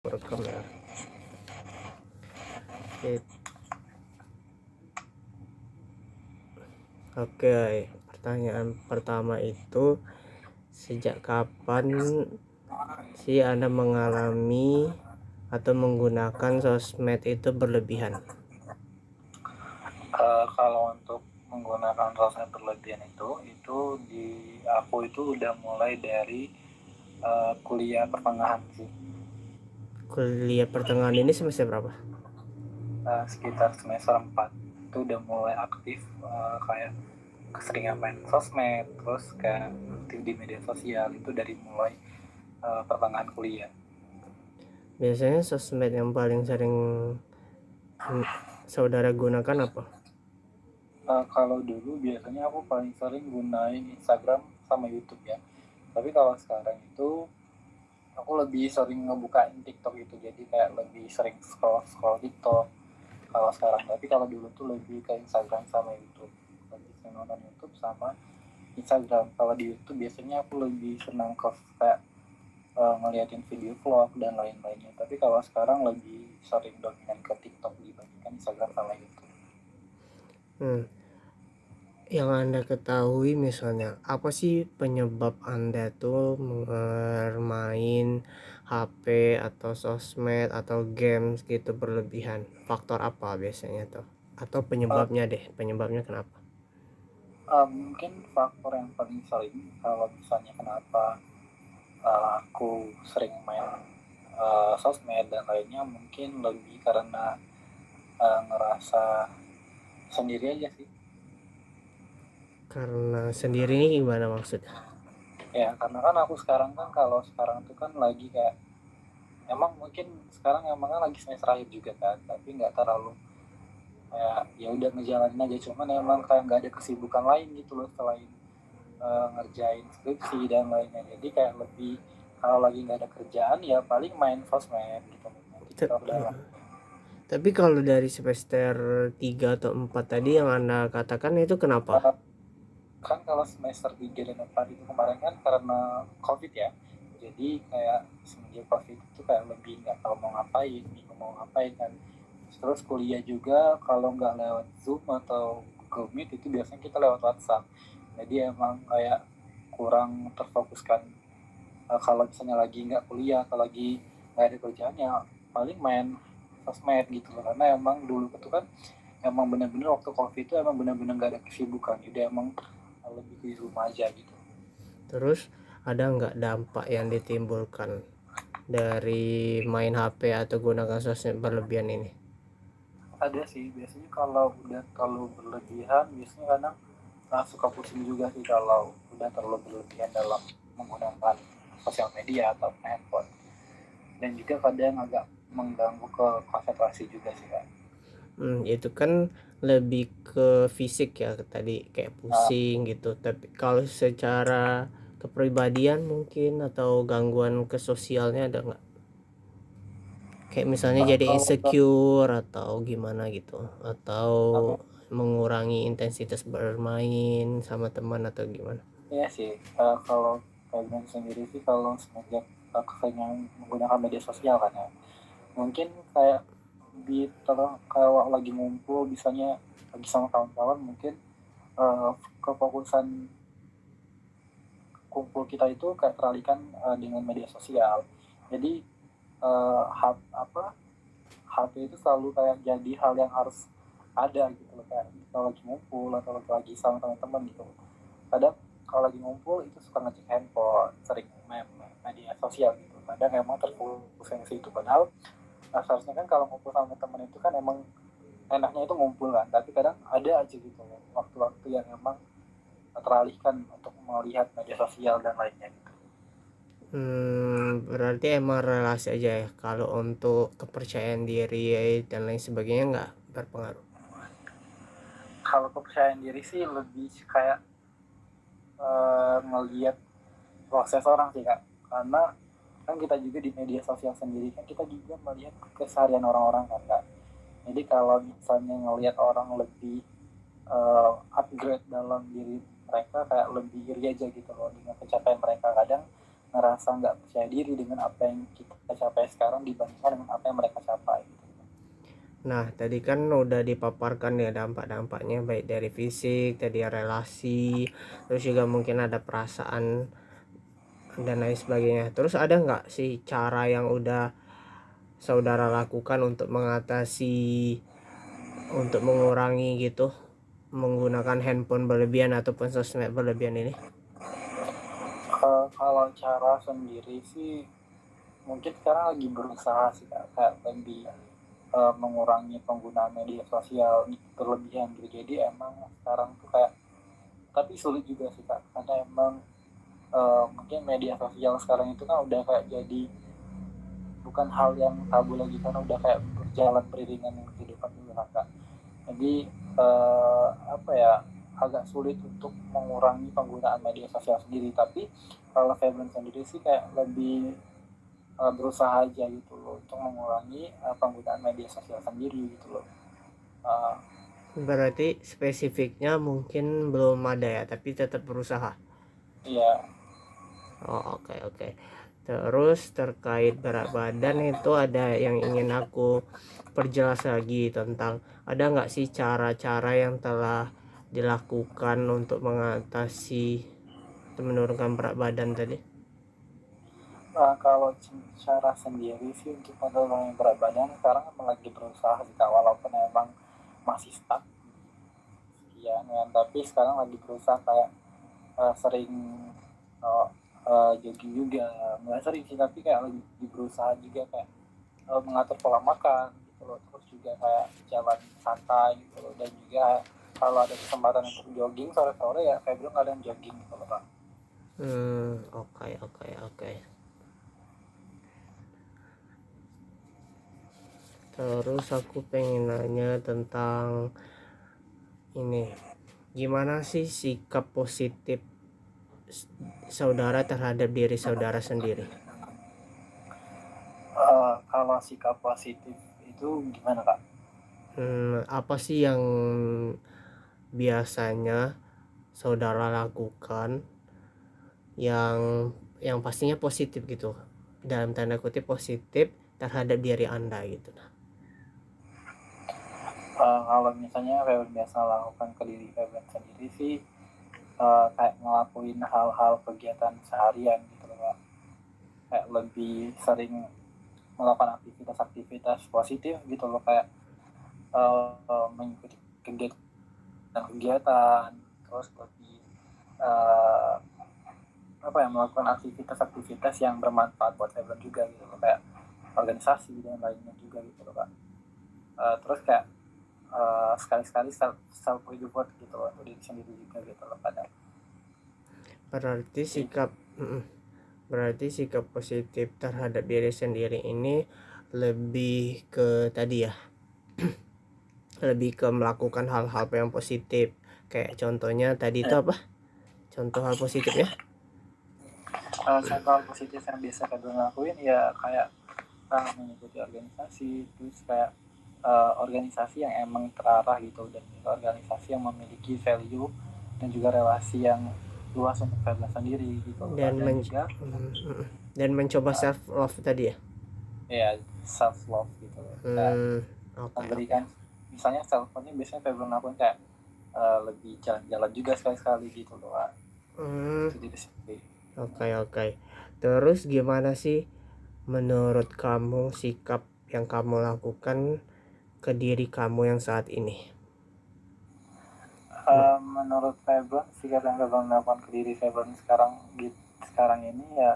rekam ya. Oke, pertanyaan pertama itu, sejak kapan sih Anda mengalami atau menggunakan sosmed itu berlebihan? Kalau untuk menggunakan sosmed berlebihan itu di aku itu udah mulai dari kuliah pertengahan sih. Kuliah pertengahan ini semester berapa? Sekitar semester 4 itu udah mulai aktif, kayak keseringan main sosmed, terus kayak aktif di media sosial itu dari mulai pertengahan kuliah. Biasanya sosmed yang paling sering saudara gunakan apa? Kalau dulu biasanya aku paling sering gunain Instagram sama YouTube ya. Tapi kalau sekarang itu aku lebih sering ngebukain TikTok itu, jadi kayak lebih sering scroll TikTok kalau sekarang. Tapi kalau dulu tuh lebih ke Instagram sama YouTube, lebih sering nonton YouTube sama Instagram. Kalau di YouTube biasanya aku lebih senang ke kayak ngeliatin video vlog dan lain-lainnya. Tapi kalau sekarang lebih sering dominan ke TikTok dibandingkan Instagram sama YouTube. Yang Anda ketahui misalnya, apa sih penyebab Anda tuh bermain HP atau sosmed atau games gitu berlebihan? Faktor apa biasanya tuh? Atau penyebabnya deh, penyebabnya kenapa? Mungkin faktor yang paling sering kalau misalnya kenapa aku sering main sosmed dan lainnya, mungkin lebih karena ngerasa sendiri aja sih. Karena sendiri ini gimana maksudnya? Ya karena kan aku sekarang kan, kalau sekarang tuh kan lagi kayak, emang mungkin sekarang emang kan lagi semester akhir juga kan, tapi nggak terlalu kayak ya udah ngejalanin aja. Cuman emang kayak nggak ada kesibukan lain gitu loh selain ngerjain skripsi dan lainnya. Jadi kayak lebih, kalau lagi nggak ada kerjaan ya paling main sosmed gitu, main TikTok dan lain. Tapi kalau dari semester 3 atau 4 tadi yang Anda katakan itu kenapa? Kan kalau semester 3 dan 4 itu kemarin kan karena COVID ya. Jadi kayak semenjak COVID itu kayak lebih nggak tahu mau ngapain, bingung mau ngapain kan. Terus kuliah juga kalau nggak lewat Zoom atau Google Meet itu biasanya kita lewat WhatsApp. Jadi emang kayak kurang terfokuskan. Kalau misalnya lagi nggak kuliah atau lagi nggak ada kerjaan ya paling main sosmed gitu loh. Karena emang dulu itu kan emang bener-bener waktu COVID itu emang bener-bener nggak ada kesibukan. Jadi emang lebih di rumah aja gitu. Terus ada nggak dampak yang ditimbulkan dari main HP atau gunakan sosmed berlebihan ini? Ada sih, biasanya kalau udah terlalu berlebihan biasanya kadang suka pusing juga sih kalau udah terlalu berlebihan dalam menggunakan sosial media atau handphone. Dan juga kadang agak mengganggu ke konsentrasi juga sih kan. Itu kan lebih ke fisik ya tadi, kayak pusing gitu. Tapi kalau secara kepribadian mungkin atau gangguan ke sosialnya ada nggak? Kayak misalnya jadi Kalau insecure atau gimana gitu, atau uh, mengurangi intensitas bermain sama teman atau gimana? ya sih, kalau kalian sendiri sih kalau semenjak keseringan menggunakan media sosial kan ya, mungkin kayak kalau lagi ngumpul misalnya lagi sama kawan-kawan, mungkin kefokusan kumpul kita itu kayak teralihkan dengan media sosial. Jadi HP itu selalu kayak jadi hal yang harus ada gitu loh, kayak kalau lagi ngumpul atau lagi sama teman-teman gitu. Kadang kalau lagi ngumpul itu suka ngecek handphone, sering main media sosial gitu. Kadang emang terfokus yang situ, padahal seharusnya kan kalau ngumpul sama teman itu kan emang enaknya itu ngumpul kan, tapi kadang ada aja gitu loh waktu-waktu yang emang teralihkan untuk melihat media sosial dan lainnya gitu. Berarti emang relasi aja ya, kalau untuk kepercayaan diri dan lain sebagainya nggak berpengaruh. Kalau kepercayaan diri sih lebih kayak ngelihat proses orang sih kak, karena kan kita juga di media sosial sendiri kan kita juga melihat keseharian orang-orang kan kak. Jadi kalau misalnya ngelihat orang lebih upgrade dalam diri mereka, kayak lebih iri aja gitu loh dengan pencapaian mereka. Kadang ngerasa nggak percaya diri dengan apa yang kita capai sekarang dibandingkan dengan apa yang mereka capai gitu. Nah, tadi kan udah dipaparkan ya dampak-dampaknya, baik dari fisik, tadi relasi, terus juga mungkin ada perasaan dan lain sebagainya. Terus ada nggak sih cara yang udah saudara lakukan untuk mengatasi, untuk mengurangi gitu, menggunakan handphone berlebihan ataupun sosmed berlebihan ini? Kalau cara sendiri sih mungkin sekarang lagi berusaha sih Kak, kayak lebih mengurangi penggunaan media sosial berlebihan gitu. Jadi emang sekarang tuh kayak, tapi sulit juga sih Kak, karena emang mungkin media sosial sekarang itu kan udah kayak jadi bukan hal yang tabu lagi karena udah kayak berjalan beriringan dengan kehidupan juga Kak. Jadi apa ya, agak sulit untuk mengurangi penggunaan media sosial sendiri. Tapi kalau Febren sendiri sih kayak lebih berusaha aja gitu loh untuk mengurangi penggunaan media sosial sendiri gitu loh. Uh, Berarti spesifiknya mungkin belum ada ya, tapi tetap berusaha. ya Oh, oke oke. Terus terkait berat badan itu ada yang ingin aku perjelas lagi tentang, ada nggak sih cara-cara yang telah dilakukan untuk mengatasi atau menurunkan berat badan tadi? kalau cara sendiri sih untuk menurunkan berat badan sekarang emang lagi berusaha sih Kak, walaupun emang masih stuck ya kan, tapi sekarang lagi berusaha kayak sering uh, jogging juga, nggak sering sih tapi kayak lagi berusaha juga kayak mengatur pola makan gitu loh, terus juga kayak jalan santai gitu loh, dan juga kalau ada kesempatan untuk jogging sore-sore ya kayak belum ada yang jogging gitu loh Pak. Oke oke oke. Terus aku pengen nanya tentang ini, gimana sih sikap positif saudara terhadap diri saudara sendiri? Kalau sikap positif itu gimana Kak? Apa sih yang biasanya saudara lakukan yang pastinya positif gitu, dalam tanda kutip positif terhadap diri Anda gitu. Kalau misalnya Febren biasa lakukan ke diri Febren sendiri sih kayak ngelakuin hal-hal kegiatan seharian gitu loh Kak. Kayak lebih sering melakukan aktivitas-aktivitas positif gitu loh, kayak mengikuti kegiatan-kegiatan, terus lebih uh, apa ya, melakukan aktivitas-aktivitas yang bermanfaat buat Febren juga gitu loh, kayak organisasi dan lainnya juga gitu loh Kak. Terus kayak sekali-sekali self reward gitu loh untuk diri sendiri juga gitu loh kadang. Berarti sikap berarti sikap positif terhadap diri sendiri ini lebih ke tadi ya, lebih ke melakukan hal-hal yang positif, kayak contohnya tadi itu apa, contoh hal positifnya? Contoh hal positif yang biasa Febren lakuin ya kayak mengikuti organisasi, terus kayak organisasi yang emang terarah gitu, dan organisasi yang memiliki value dan juga relasi yang luas untuk Febren sendiri gitu loh. dan Dan juga dan mencoba self love tadi ya. ya self love gitu loh, kayak Oke oke. memberikan, misalnya self love nya biasanya Febren lakuin kayak lebih jalan-jalan juga sekali-sekali gitu loh Kak. Hmm, Itu diri sendiri. oke. Terus gimana sih menurut kamu sikap yang kamu lakukan ke diri kamu yang saat ini? Menurut Febren sikap yang Febren lakukan ke diri Febren sekarang ini ya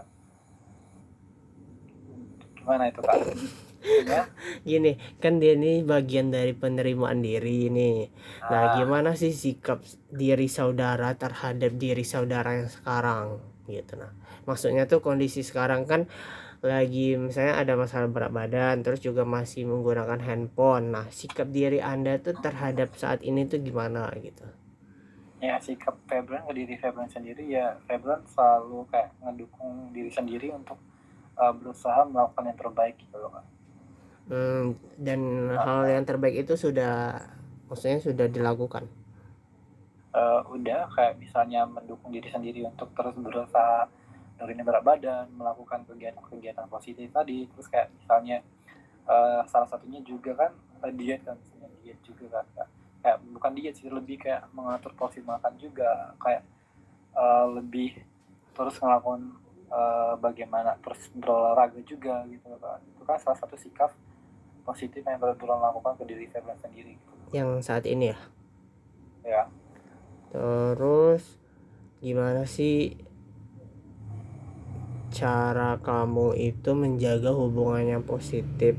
gimana itu Kak? Ya, Gini, kan dia ini bagian dari penerimaan diri ini. Nah, gimana sih sikap diri saudara terhadap diri saudara yang sekarang gitu. Nah, maksudnya tuh kondisi sekarang kan lagi misalnya ada masalah berat badan, terus juga masih menggunakan handphone. Nah, sikap diri Anda tuh terhadap saat ini tuh gimana gitu? ya sikap Febren ke diri Febren sendiri ya Febren selalu kayak ngedukung diri sendiri untuk berusaha melakukan yang terbaik gitu loh Kak. Dan hal yang terbaik itu sudah, maksudnya sudah dilakukan. Udah kayak misalnya mendukung diri sendiri untuk terus berusaha nurunin berat badan, melakukan kegiatan-kegiatan positif tadi, terus kayak misalnya salah satunya juga kan diet kan, misalnya diet juga kan, kayak bukan diet sih, lebih kayak mengatur porsi makan juga, kayak lebih terus ngelakuin bagaimana terus berolahraga juga gitu kan, itu kan salah satu sikap positif yang Febran lakukan ke diri Febran sendiri gitu. Yang saat ini ya. Ya. Terus gimana sih cara kamu itu menjaga hubungan yang positif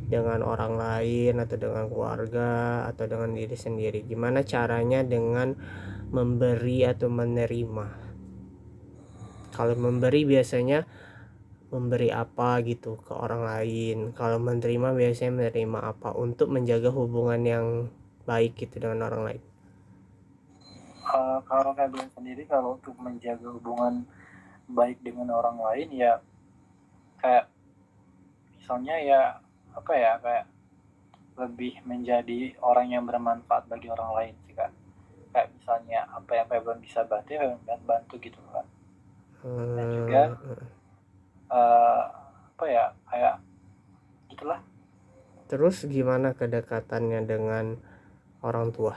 dengan orang lain atau dengan keluarga atau dengan diri sendiri? Gimana caranya dengan memberi atau menerima? Kalau memberi biasanya memberi apa gitu ke orang lain. Kalau menerima biasanya menerima apa untuk menjaga hubungan yang baik gitu dengan orang lain. Kalau Febran sendiri, kalau untuk menjaga hubungan baik dengan orang lain ya kayak misalnya ya apa ya, kayak lebih menjadi orang yang bermanfaat bagi orang lain sih kan, kayak misalnya apa yang Febran bisa bantu ya Febran bantu gitu kan. Dan juga apa ya, kayak gitulah. Terus gimana kedekatannya dengan orang tua?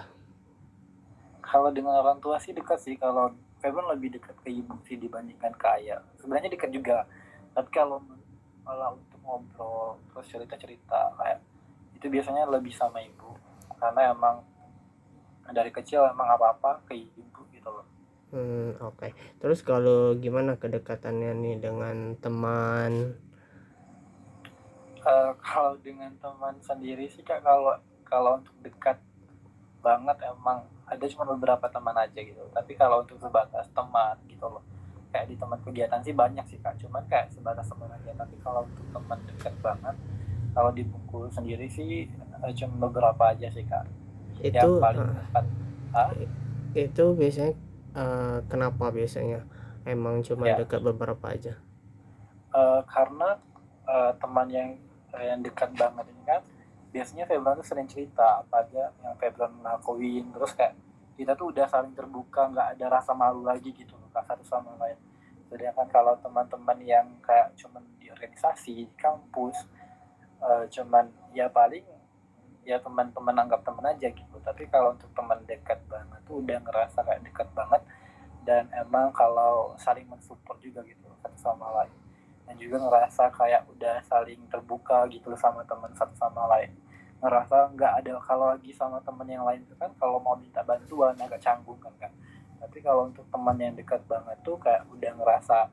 Kalau dengan orang tua sih dekat sih, kalau Febran lebih dekat ke ibu sih dibandingkan ke ayah, sebenarnya dekat juga, tapi kalau untuk ngobrol terus cerita-cerita kayak itu biasanya lebih sama ibu, karena emang dari kecil emang apa-apa ke ibu gitu loh. Oke. Terus kalau gimana kedekatannya nih dengan teman? Kalau dengan teman sendiri sih kak, kalau kalau untuk dekat banget emang ada cuma beberapa teman aja gitu, tapi kalau untuk sebatas teman gitu loh, kayak di teman kegiatan sih banyak sih kak, cuman kayak sebatas teman aja. Tapi kalau untuk teman dekat banget, kalau di Bungkul sendiri sih cuma beberapa aja sih kak, yang Itu paling dekat. Ah, itu biasanya kenapa biasanya emang cuma ya, dekat beberapa aja? karena teman yang dekat banget ini kan biasanya Febran tuh sering cerita apa aja yang Febran ngelakuin, terus kayak kita tuh udah saling terbuka, nggak ada rasa malu lagi gitu loh kak, satu sama lain. Sedangkan kalau teman-teman yang kayak cuman di organisasi di kampus, cuman ya paling ya teman-teman anggap teman aja gitu. Tapi kalau untuk teman dekat banget tuh udah ngerasa kayak dekat banget, dan emang kalau saling mensupport juga gitu satu sama lain, dan juga ngerasa kayak udah saling terbuka gitu sama teman satu sama lain, ngerasa nggak ada kalau lagi sama teman yang lain tuh kan kalau mau minta bantuan agak canggung kan. Tapi kalau untuk teman yang dekat banget tuh kayak udah ngerasa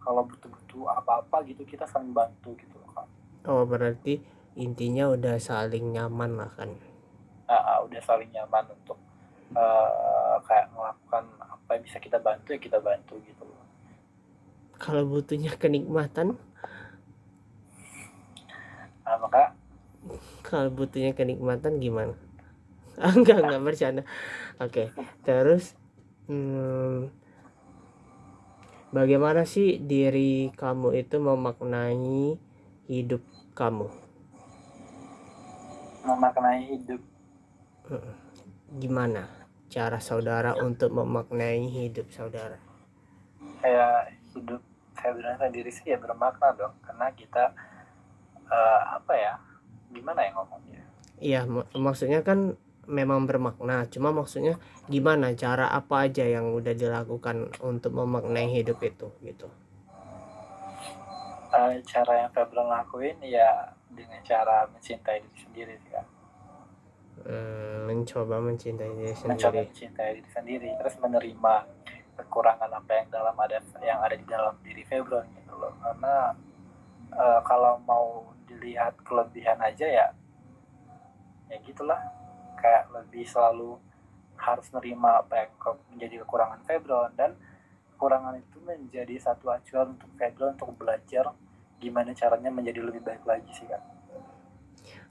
kalau butuh-butuh apa-apa gitu kita saling bantu gitu loh kan. Oh, berarti intinya udah saling nyaman lah kan. Udah saling nyaman untuk kayak melakukan apa yang bisa kita bantu ya kita bantu gitu loh. Kalau butuhnya kenikmatan, Maka kalau butuhnya kenikmatan gimana? Enggak bercanda. Oke. Terus bagaimana sih diri kamu itu memaknai hidup kamu? memaknai hidup, Gimana cara saudara untuk memaknai hidup saudara? kayak hidup saya bilang sendiri sih ya bermakna dong, karena kita apa ya, gimana ya ngomongnya. Iya, maksudnya kan memang bermakna. Cuma maksudnya gimana cara apa aja yang udah dilakukan untuk memaknai hidup itu gitu. Cara yang Febron lakuin ya dengan cara mencintai diri sendiri sih kan. Mencoba mencintai diri Mencoba sendiri. mencintai diri sendiri, terus menerima kekurangan apa yang ada di dalam diri Febron gitu loh. Karena kalau mau dilihat kelebihan aja ya gitulah, kayak lebih selalu harus nerima apa yang menjadi kekurangan Febron, dan kekurangan itu menjadi satu acuan untuk Febron untuk belajar gimana caranya menjadi lebih baik lagi sih kan.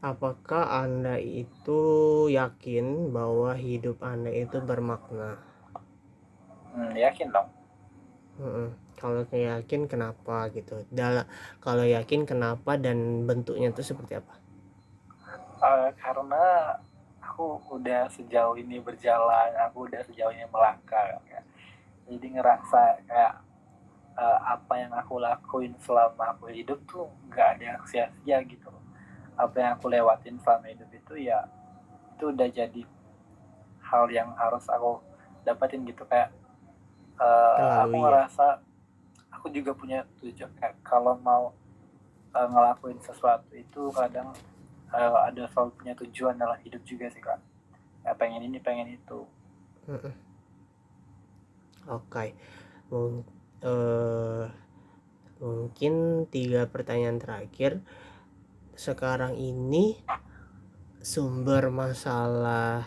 Apakah Anda itu yakin bahwa hidup Anda itu bermakna? Yakin dong. Kalau yakin kenapa gitu? Kalau yakin kenapa dan bentuknya itu seperti apa? Karena aku udah sejauh ini berjalan, aku udah sejauh ini melangkah kan. Jadi ngerasa kayak apa yang aku lakuin selama aku hidup tuh nggak ada yang sia-sia gitu loh. Apa yang aku lewatin selama hidup itu ya itu udah jadi hal yang harus aku dapatin gitu. Kayak aku Terlalui ya. ngerasa aku juga punya tujuan, kayak kalau mau ngelakuin sesuatu itu kadang ada selalu punya tujuan dalam hidup juga sih kak. Ya, pengen ini pengen itu. Oke. Mungkin 3 pertanyaan terakhir. Sekarang ini sumber masalah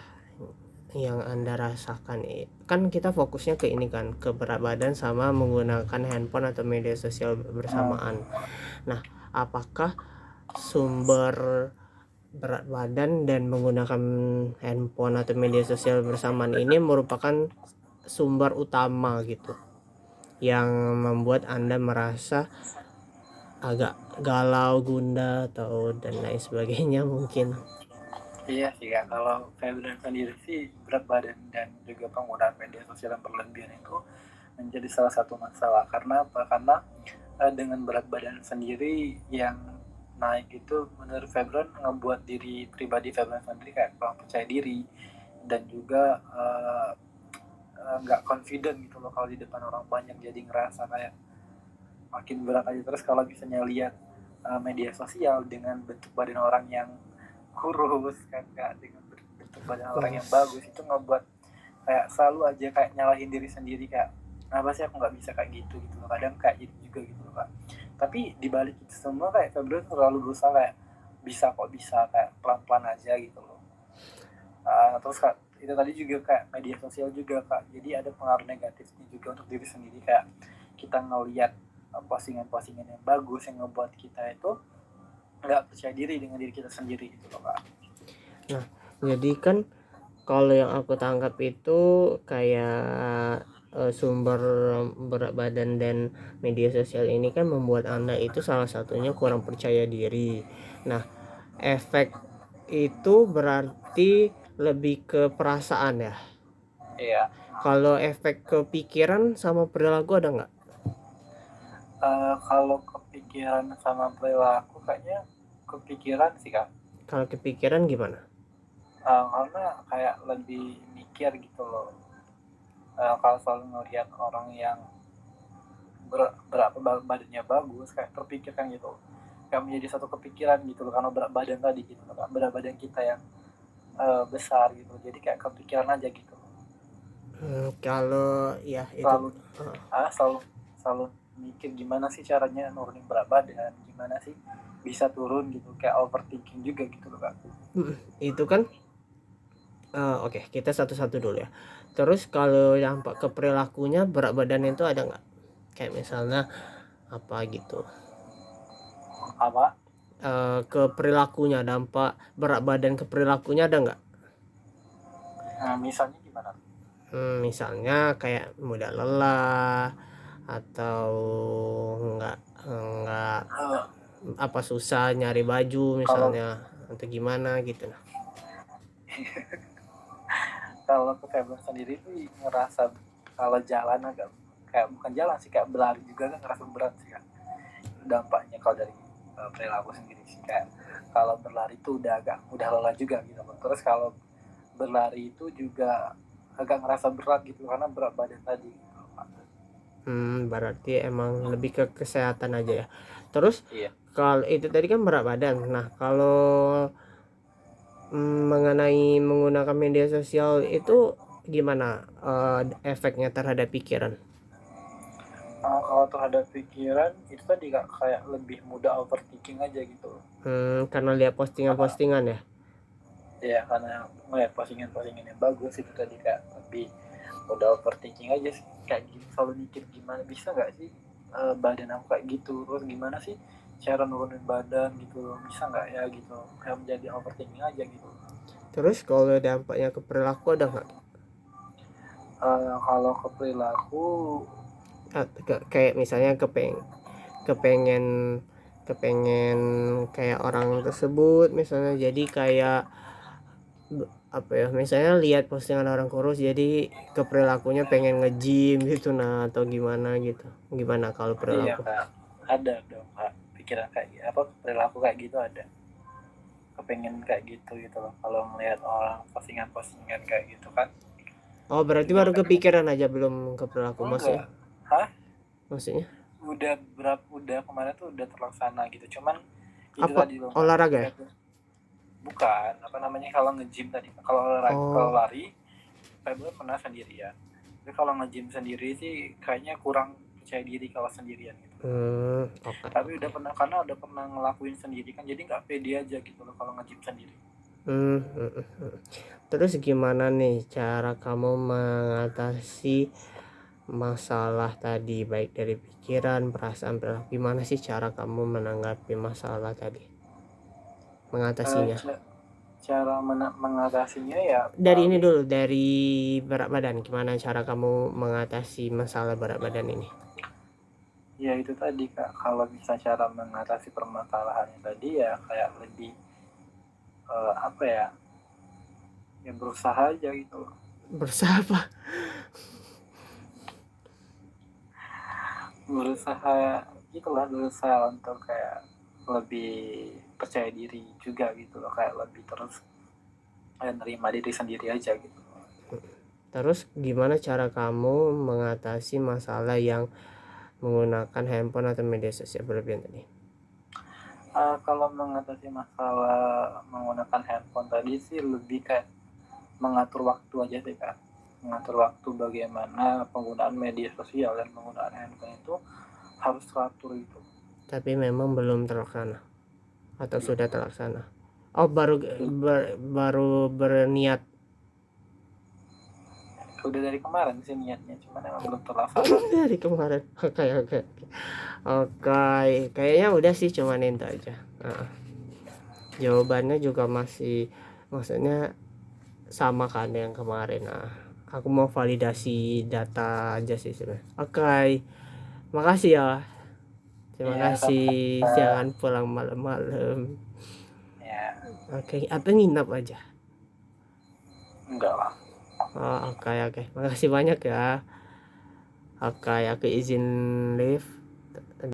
yang Anda rasakan kan kita fokusnya ke ini kan, ke berat badan sama menggunakan handphone atau media sosial bersamaan. Nah, apakah sumber berat badan dan menggunakan handphone atau media sosial bersamaan ini merupakan sumber utama gitu yang membuat Anda merasa agak galau, gundah atau dan lain sebagainya mungkin? Iya sih kak, kalau Febran sendiri sih berat badan dan juga penggunaan media sosial yang berlebihan itu menjadi salah satu masalah. Karena apa? Karena dengan berat badan sendiri yang naik itu menurut Febran ngebuat diri pribadi Febran sendiri kayak kurang percaya diri dan juga nggak confident gitu loh kalau di depan orang banyak, jadi ngerasa kayak makin berat aja. Terus kalau misalnya lihat media sosial dengan bentuk badan orang yang kurus kan kak, dengan bentuk badan orang yang Kurus. bagus, itu ngebuat kayak selalu aja kayak nyalahin diri sendiri, kayak kenapa sih aku nggak bisa kayak gitu gitu loh. Kadang kayak gitu juga gitu loh kak. Tapi dibalik itu semua kayak Februari selalu berusaha kayak bisa kok, bisa kayak pelan-pelan aja gitu loh. Terus kak, itu tadi juga kayak media sosial juga kak, jadi ada pengaruh negatifnya juga untuk diri sendiri. Kayak kita ngelihat postingan-postingan yang bagus yang ngebuat kita itu nggak percaya diri dengan diri kita sendiri gitu loh kak. Nah, jadi kan kalau yang aku tangkap itu kayak sumber berat badan dan media sosial ini kan membuat Anda itu salah satunya kurang percaya diri. Nah, efek itu berarti lebih ke perasaan ya. Iya. Kalau efek ke pikiran sama perilaku ada nggak? Kalau kepikiran sama perilaku kayaknya kepikiran sih kak. Kalau kepikiran gimana? Karena kayak lebih mikir gitu loh. Kalau selalu ngelihat orang yang berapa badannya bagus kayak terpikirkan gitu, kayak menjadi satu kepikiran gitu loh, karena berat badan tadi gitu loh kak, berat badan kita yang besar gitu, jadi kayak kepikiran aja gitu loh. Kalau ya itu Selalu selalu selalu mikir gimana sih caranya nurunin berat badan, gimana sih bisa turun gitu, kayak overthinking juga gitu loh kak. itu kan oke, kita satu-satu dulu ya. Terus kalau dampak ke perilakunya berat badan itu ada nggak? Kayak misalnya apa gitu? Apa? Ke perilakunya, dampak berat badan ke perilakunya ada nggak? Misalnya gimana? Misalnya kayak mudah lelah atau nggak Uh, apa susah nyari baju kalau misalnya atau gimana gitu. Nah, kalau ke Februari sendiri tuh ngerasa kalau jalan agak kayak bukan jalan sih, kayak berlari juga kan ngerasa berat sih kan dampaknya kalau dari perilaku sendiri sih. Kayak kalau berlari itu udah lelah juga gitu. Terus kalau berlari itu juga agak ngerasa berat gitu karena berat badan tadi gitu. berarti emang lebih ke kesehatan aja ya. Terus Iya. kalau itu tadi kan berat badan. Nah, kalau mengenai menggunakan media sosial itu gimana efeknya terhadap pikiran? Kalau terhadap pikiran itu tadi kak, kayak lebih mudah overthinking aja gitu. Karena lihat Karena postingan-postingan ya. ya karena ngeliat postingan-postingan yang bagus itu tadi, kayak lebih udah overthinking aja sih. Kayak gitu, selalu mikir gimana bisa nggak sih badan aku kayak gitu, terus gimana sih cara nurunin badan gitu, bisa nggak ya gitu, kayak menjadi overthinking aja gitu. Terus kalau dampaknya ke perilaku ada nggak? Kalau ke perilaku Kayak misalnya kepengen kepengen kayak orang tersebut misalnya, jadi kayak apa ya, misalnya lihat postingan orang kurus jadi ke perilakunya pengen nge-gym gitu, nah atau gimana gitu. Gimana kalau Iya perilaku? kak, ada dong kak pikiran kayak apa perilaku kayak gitu ada, kepengen kayak gitu gitu loh kalau ngelihat orang postingan-postingan kayak gitu kan. Oh, berarti Juga baru pengen. kepikiran aja belum ke perilaku, maksudnya? Enggak. Hah? Maksudnya Udah kemarin tuh udah terlaksana gitu, cuman itu apa, tadi loh kak, olahraga ya? kayak bukan apa namanya, kalau nge-gym tadi kalau olahraga, kalau Oh. lari kayak belum pernah sendirian, tapi kalau nge-gym sendiri sih kayaknya kurang percaya diri kalau sendirian gitu. Oke, Tapi oke. udah pernah, karena udah pernah ngelakuin sendiri kan, jadi nggak pede aja gitu loh kalau nge-gym sendiri. Hmm, hmm, hmm, hmm. Terus gimana nih cara kamu mengatasi masalah tadi, baik dari pikiran, perasaan, perilaku? Gimana sih cara kamu menanggapi masalah tadi, Eh, mengatasinya? cara mengatasinya ya Dari ini paling dulu, dari berat badan. Gimana cara kamu mengatasi masalah berat badan ini? ya itu tadi kak, kalau bisa cara mengatasi permasalahannya tadi ya kayak lebih apa ya, ya berusaha aja gitu loh. Bersahabat. Berusaha gitulah, berusaha untuk kayak lebih percaya diri juga gitu loh, kayak lebih terus nerima diri sendiri aja gitu. Terus gimana cara kamu mengatasi masalah yang menggunakan handphone atau media sosial berlebihan tadi? Kalau mengatasi masalah menggunakan handphone tadi sih lebih kayak mengatur waktu aja sih kak, mengatur waktu bagaimana penggunaan media sosial dan penggunaan handphone itu harus teratur itu. Tapi memang belum terlaksana atau Belum. sudah terlaksana? Oh, baru baru berniat. Udah dari kemarin sih niatnya, cuman emang belum terlaksana sih. Dari kemarin. Oke, oke, oke. Kayaknya udah sih, cuman itu aja. Nah, jawabannya juga masih, maksudnya sama kan yang kemarin. Nah, aku mau validasi data aja sih sebenarnya. Oke, makasih ya. Terima Ya kasih. sama-sama. Jangan pulang malam-malam. Ya Oke, atau nginap aja. enggak lah. Oh, oke, oke. Makasih banyak ya. Oke, aku izin live.